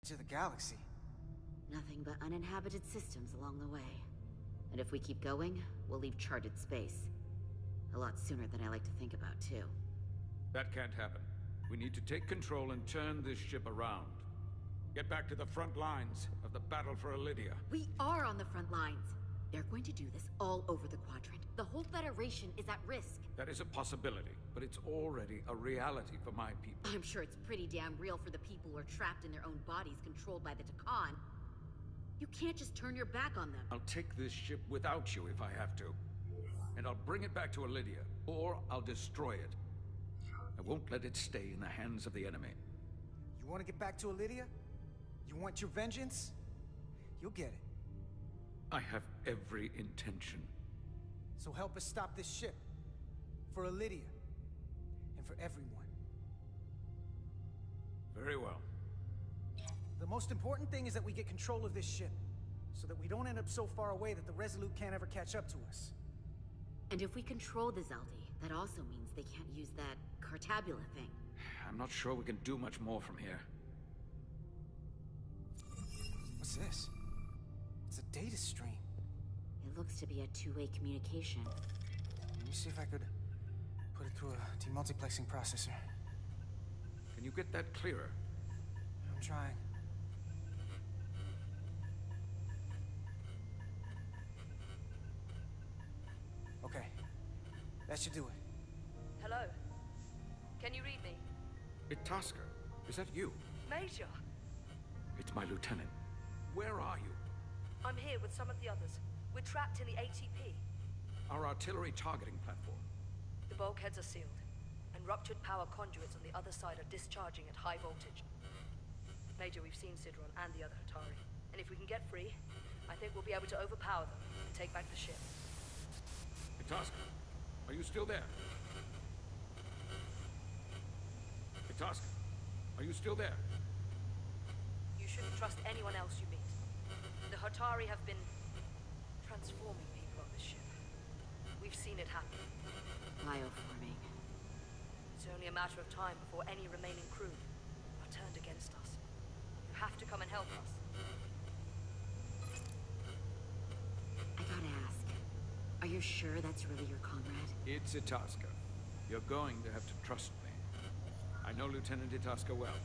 To the galaxy. Nothing but uninhabited systems along the way. And if we keep going, we'll leave charted space. A lot sooner than I like to think about, too. That can't happen. We need to take control and turn this ship around. Get back to the front lines of the battle for Elydia. We are on the front lines! They're going to do this all over the Quadrant. The whole Federation is at risk. That is a possibility, but it's already a reality for my people. I'm sure it's pretty damn real for the people who are trapped in their own bodies controlled by the Takan. You can't just turn your back on them. I'll take this ship without you if I have to. And I'll bring it back to Elydia, or I'll destroy it. I won't let it stay in the hands of the enemy. You want to get back to Elydia? You want your vengeance? You'll get it. I have every intention. So help us stop this ship. For Elydia. And for everyone. Very well. The most important thing is that we get control of this ship. So that we don't end up so far away that the Resolute can't ever catch up to us. And if we control the Zeldi, that also means they can't use that Cartabula thing. I'm not sure we can do much more from here. What's this? It's a data stream. It looks to be a two-way communication. Let me see if I could put it through a demultiplexing processor. Can you get that clearer? I'm trying. Okay. That should do it. Hello? Can you read me? Itasca, is that you? Major! It's my lieutenant. Where are you? I'm here with some of the others. We're trapped in the ATP. Our artillery targeting platform. The bulkheads are sealed, and ruptured power conduits on the other side are discharging at high voltage. Major, we've seen Sidron and the other Hatari, and if we can get free, I think we'll be able to overpower them and take back the ship. Itasca, are you still there? Itasca, are you still there? You shouldn't trust anyone else you meet. The Hatari have been transforming people on this ship. We've seen it happen. Bioforming. It's only a matter of time before any remaining crew are turned against us. You have to come and help us. I gotta ask, are you sure that's really your comrade? It's Itasca. You're going to have to trust me. I know Lieutenant Itasca well.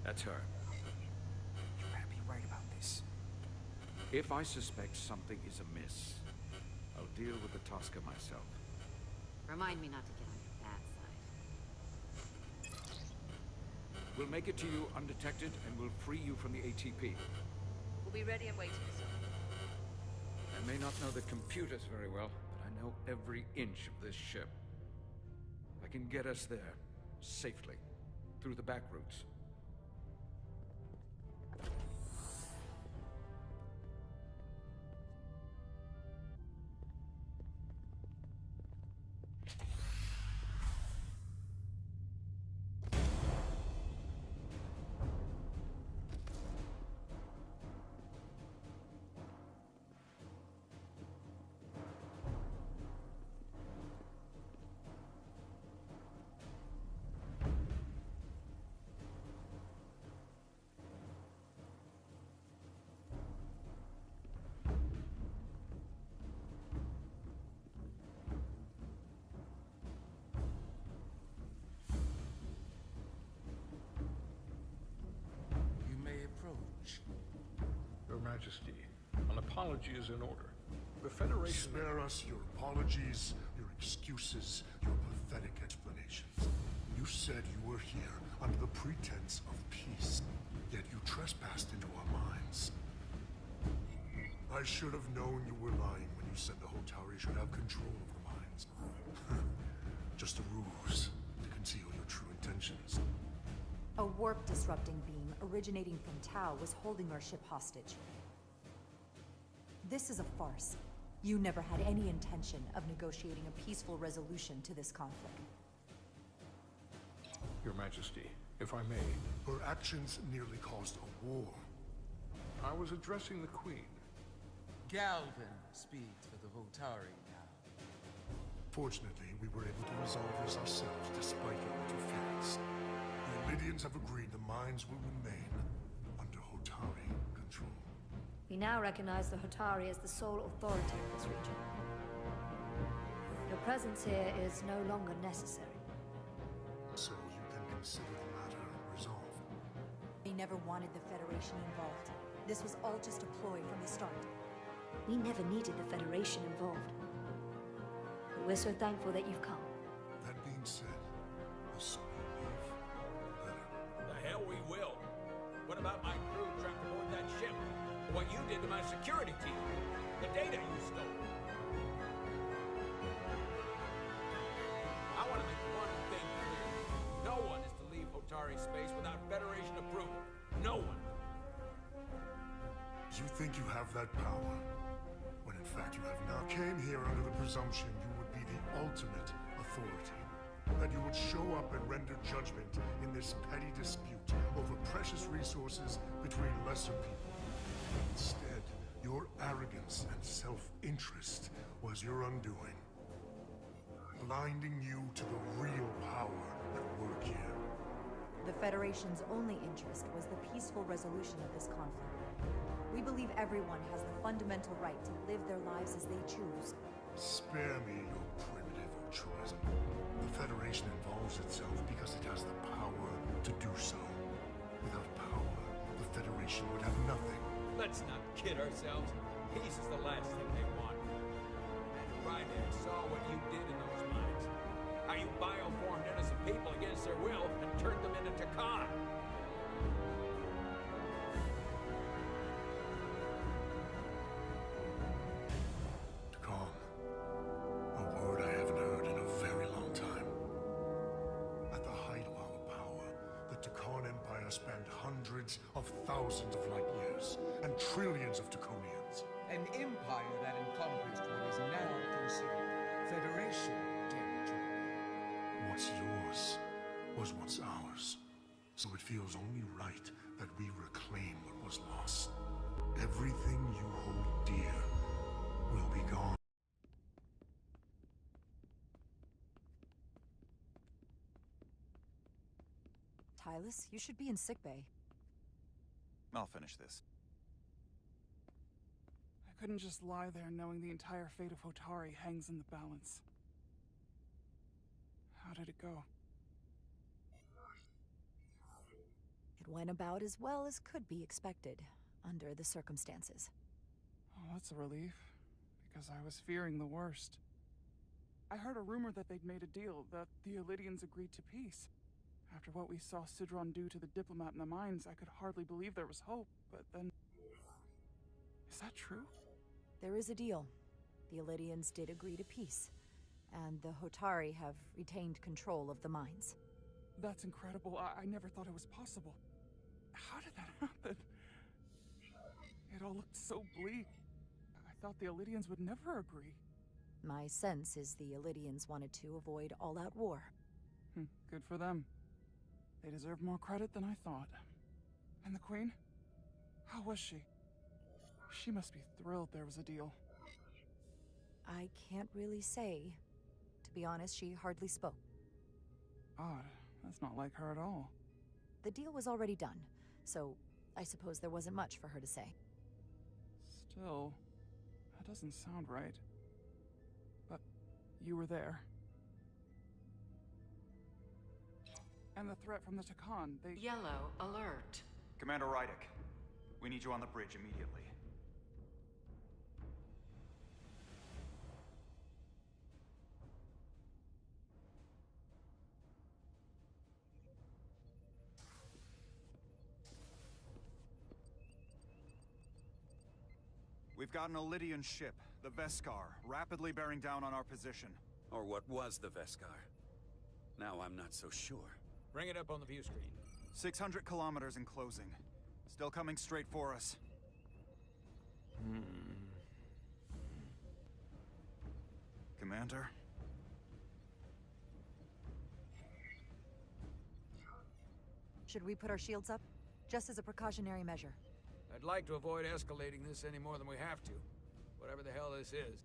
That's her. You better be right about this. If I suspect something is amiss, I'll deal with Itasca myself. Remind me not to get on your bad side. We'll make it to you undetected, and we'll free you from the ATP. We'll be ready and waiting, sir. I may not know the computers very well, but I know every inch of this ship. I can get us there, safely, through the back routes. Approach. Your Majesty, an apology is in order. The Federation... Spare us your apologies, your excuses, your pathetic explanations. You said you were here under the pretense of peace, yet you trespassed into our minds. I should have known you were lying when you said the Hotari should have control of the mines. Just a ruse to conceal your true intentions. A warp-disrupting beam originating from Tau was holding our ship hostage. This is a farce. You never had any intention of negotiating a peaceful resolution to this conflict. Your Majesty, if I may... Her actions nearly caused a war. I was addressing the Queen. Galvin speaks for the Hotari now. Fortunately, we were able to resolve this ourselves despite your interference. The Elydians have agreed the mines will remain under We now recognize the Hotari as the sole authority in this region. Your presence here is no longer necessary. So you can consider the matter resolved. They never wanted the Federation involved. This was all just a ploy from the start. We never needed the Federation involved. But we're so thankful that you've come. That being said, the sooner you leave, the better. The hell we will. What about my crew trapped aboard that ship? What you did to my security team? The data you stole? I want to make one thing clear. No one is to leave Hotari space without Federation approval. No one. You think you have that power, when in fact you have not. Came here under the presumption you would be the ultimate authority. That you would show up and render judgment in this petty dispute over precious resources between lesser people. Instead, your arrogance and self-interest was your undoing. Blinding you to the real power at work here. The Federation's only interest was the peaceful resolution of this conflict. We believe everyone has the fundamental right to live their lives as they choose. Spare me your primitive altruism. The Federation involves itself because it has the power to do so. Without power, the Federation would have nothing. Let's not kid ourselves. Peace is the last thing they want. And Ryder saw what you did in those mines. How you bioformed innocent people against their will and turned them into Takan. Takan. A word I haven't heard in a very long time. At the height of our power, the Takan Empire spanned hundreds of thousands of light years and trillions of Taconians. An empire that encompassed what is now considered Federation territory. What's yours was what's ours. So it feels only right that we reclaim what was lost. Everything you hold dear will be gone. Tylus, you should be in sickbay. I'll finish this. I couldn't just lie there knowing the entire fate of Hotari hangs in the balance. How did it go? It went about as well as could be expected, under the circumstances. Oh, that's a relief, because I was fearing the worst. I heard a rumor that they'd made a deal, that the Elydians agreed to peace. After what we saw Sidron do to the diplomat in the mines, I could hardly believe there was hope, but then... Is that true? There is a deal. The Elydians did agree to peace, and the Hotari have retained control of the mines. That's incredible. I never thought it was possible. How did that happen? It all looked so bleak. I thought the Elydians would never agree. My sense is the Elydians wanted to avoid all-out war. Good for them. They deserve more credit than I thought. And the Queen? How was she? She must be thrilled there was a deal. I can't really say. To be honest, she hardly spoke. Odd. That's not like her at all. The deal was already done, so I suppose there wasn't much for her to say. Still, that doesn't sound right. But you were there. And the threat from the Takan, they... Yellow alert. Commander Rydick, we need you on the bridge immediately. We've got an Elydian ship, the Veskar, rapidly bearing down on our position. Or what was the Veskar. Now I'm not so sure. Bring it up on the view screen. 600 kilometers in closing. Still coming straight for us. Commander? Should we put our shields up? Just as a precautionary measure. I'd like to avoid escalating this any more than we have to. Whatever the hell this is.